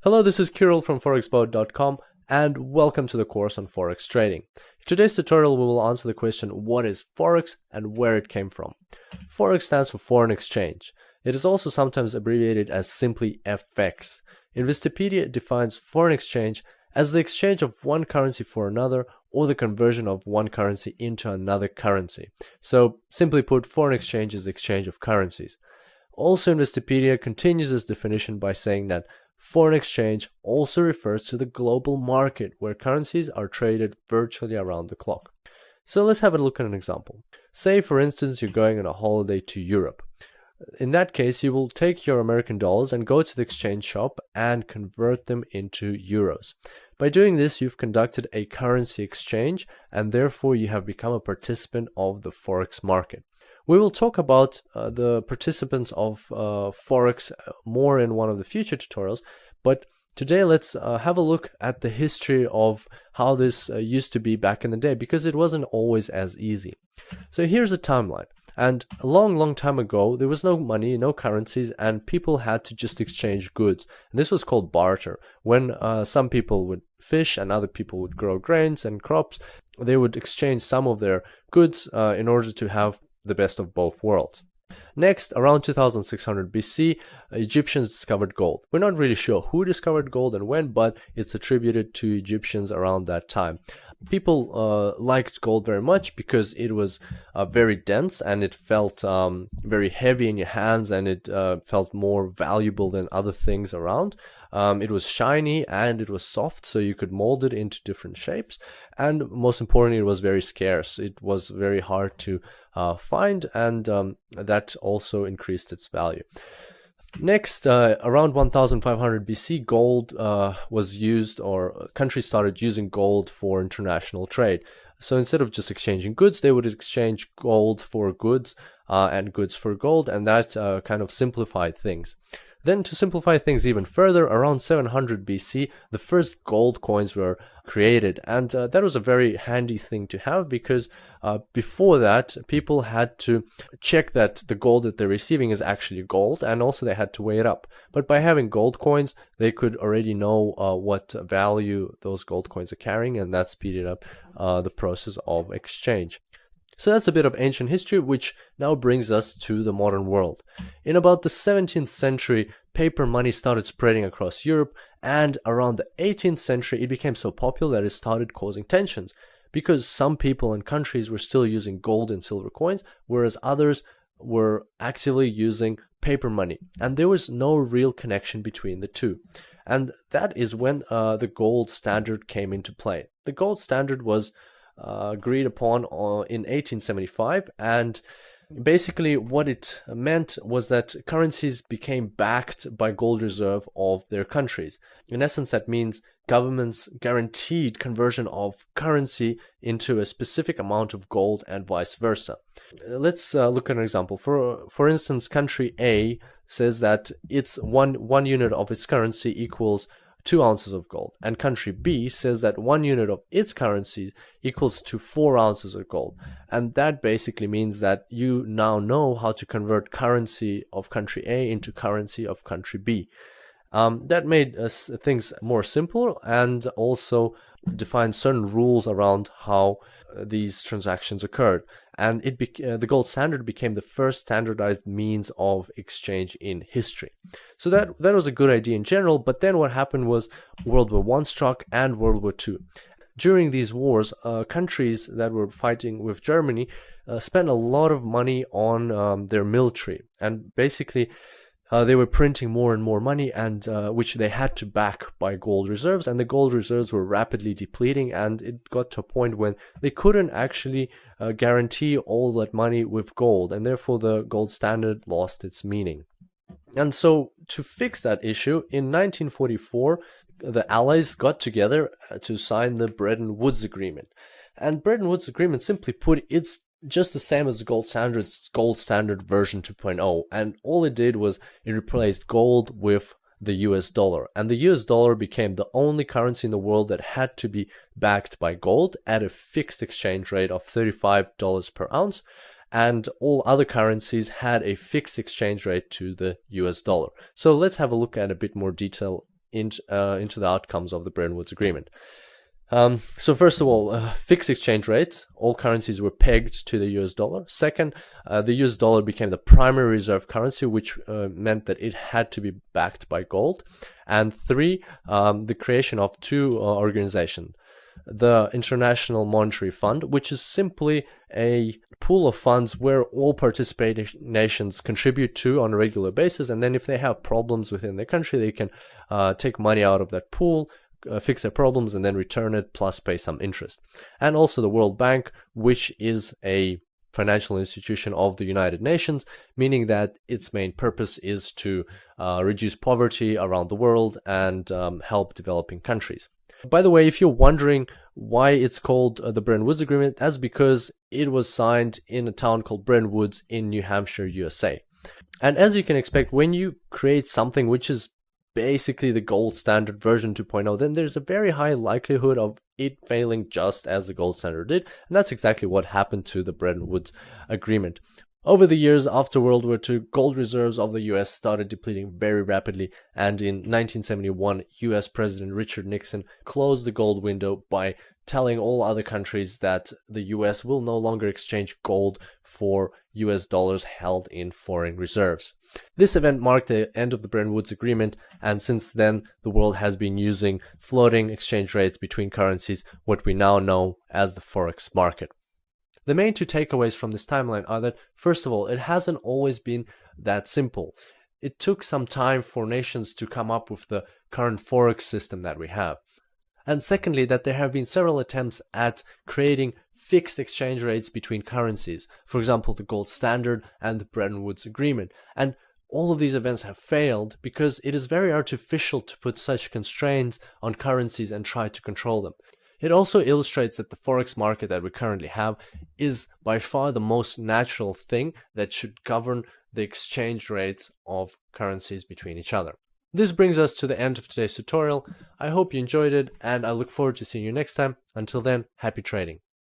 Hello, this is Kirill from forexboat.com and welcome to the course on Forex trading. In today's tutorial we will answer the question, what is Forex and where it came from? Forex stands for foreign exchange. It is also sometimes abbreviated as simply FX. Investopedia defines foreign exchange as the exchange of one currency for another or the conversion of one currency into another currency. So simply put, foreign exchange is the exchange of currencies. Also, Investopedia continues this definition by saying that foreign exchange also refers to the global market where currencies are traded virtually around the clock. So let's have a look at an example. Say, for instance, you're going on a holiday to Europe. In that case, you will take your American dollars and go to the exchange shop and convert them into euros. By doing this, you've conducted a currency exchange and therefore you have become a participant of the Forex market. We will talk about the participants of Forex more in one of the future tutorials, but today let's have a look at the history of how this used to be back in the day, because it wasn't always as easy. So here's a timeline. And a long time ago, there was no money, no currencies, and people had to just exchange goods. And this was called barter. When some people would fish and other people would grow grains and crops, they would exchange some of their goods in order to have the best of both worlds. Next, around 2600 BC, Egyptians discovered gold. We're not really sure who discovered gold and when, but it's attributed to Egyptians around that time. People liked gold very much because it was very dense and it felt very heavy in your hands, and it felt more valuable than other things around. It was shiny and it was soft, so you could mold it into different shapes. And most importantly, it was very scarce. It was very hard to find, and that also increased its value. Next, around 1500 BC, gold was used, or countries started using gold for international trade. So instead of just exchanging goods, they would exchange gold for goods and goods for gold, and that kind of simplified things. Then, to simplify things even further, around 700 BC, the first gold coins were created, and that was a very handy thing to have, because before that, people had to check that the gold that they're receiving is actually gold, and also they had to weigh it up. But by having gold coins, they could already know what value those gold coins are carrying, and that speeded up the process of exchange. So that's a bit of ancient history, which now brings us to the modern world. In about the 17th century, paper money started spreading across Europe, and around the 18th century, it became so popular that it started causing tensions, because some people and countries were still using gold and silver coins, whereas others were actively using paper money, and there was no real connection between the two. And that is when the gold standard came into play. The gold standard was agreed upon in 1875, and basically what it meant was that currencies became backed by gold reserve of their countries. In essence, that means governments guaranteed conversion of currency into a specific amount of gold and vice versa. Let's look at an example. For instance, country A says that its one unit of its currency equals 2 ounces of gold, and country B says that 1 unit of its currency equals to 4 ounces of gold. And that basically means that you now know how to convert currency of country A into currency of country B. That made things more simple, and also defined certain rules around how these transactions occurred. And the gold standard became the first standardized means of exchange in history. So that was a good idea in general, but then what happened was World War I struck and World War II. During these wars, countries that were fighting with Germany spent a lot of money on their military, and basically they were printing more and more money, and which they had to back by gold reserves, and the gold reserves were rapidly depleting, and it got to a point when they couldn't actually guarantee all that money with gold, and therefore the gold standard lost its meaning. And so to fix that issue, in 1944, the Allies got together to sign the Bretton Woods Agreement. And Bretton Woods Agreement, simply put, it's just the same as the gold standard version 2.0, and all it did was it replaced gold with the US dollar, and the US dollar became the only currency in the world that had to be backed by gold at a fixed exchange rate of $35 per ounce, and all other currencies had a fixed exchange rate to the US dollar. So let's have a look at a bit more detail into the outcomes of the Bretton Woods Agreement. So first of all, fixed exchange rates. All currencies were pegged to the US dollar. Second, the US dollar became the primary reserve currency, which meant that it had to be backed by gold. And three, the creation of two organizations. The International Monetary Fund, which is simply a pool of funds where all participating nations contribute to on a regular basis, and then if they have problems within their country, they can take money out of that pool, fix their problems, and then return it, plus pay some interest. And also the World Bank, which is a financial institution of the United Nations, meaning that its main purpose is to reduce poverty around the world and help developing countries. By the way, if you're wondering why it's called the Bretton Woods Agreement, that's because it was signed in a town called Bretton Woods in New Hampshire, USA. And as you can expect, when you create something which is basically the gold standard version 2.0, then there's a very high likelihood of it failing just as the gold standard did. And that's exactly what happened to the Bretton Woods Agreement. Over the years after World War II, gold reserves of the US started depleting very rapidly, and in 1971, US President Richard Nixon closed the gold window by telling all other countries that the US will no longer exchange gold for US dollars held in foreign reserves. This event marked the end of the Bretton Woods Agreement, and since then, the world has been using floating exchange rates between currencies, what we now know as the Forex market. The main two takeaways from this timeline are that, first of all, it hasn't always been that simple. It took some time for nations to come up with the current Forex system that we have. And secondly, that there have been several attempts at creating fixed exchange rates between currencies. For example, the gold standard and the Bretton Woods Agreement. And all of these events have failed because it is very artificial to put such constraints on currencies and try to control them. It also illustrates that the Forex market that we currently have is by far the most natural thing that should govern the exchange rates of currencies between each other. This brings us to the end of today's tutorial. I hope you enjoyed it, and I look forward to seeing you next time. Until then, happy trading.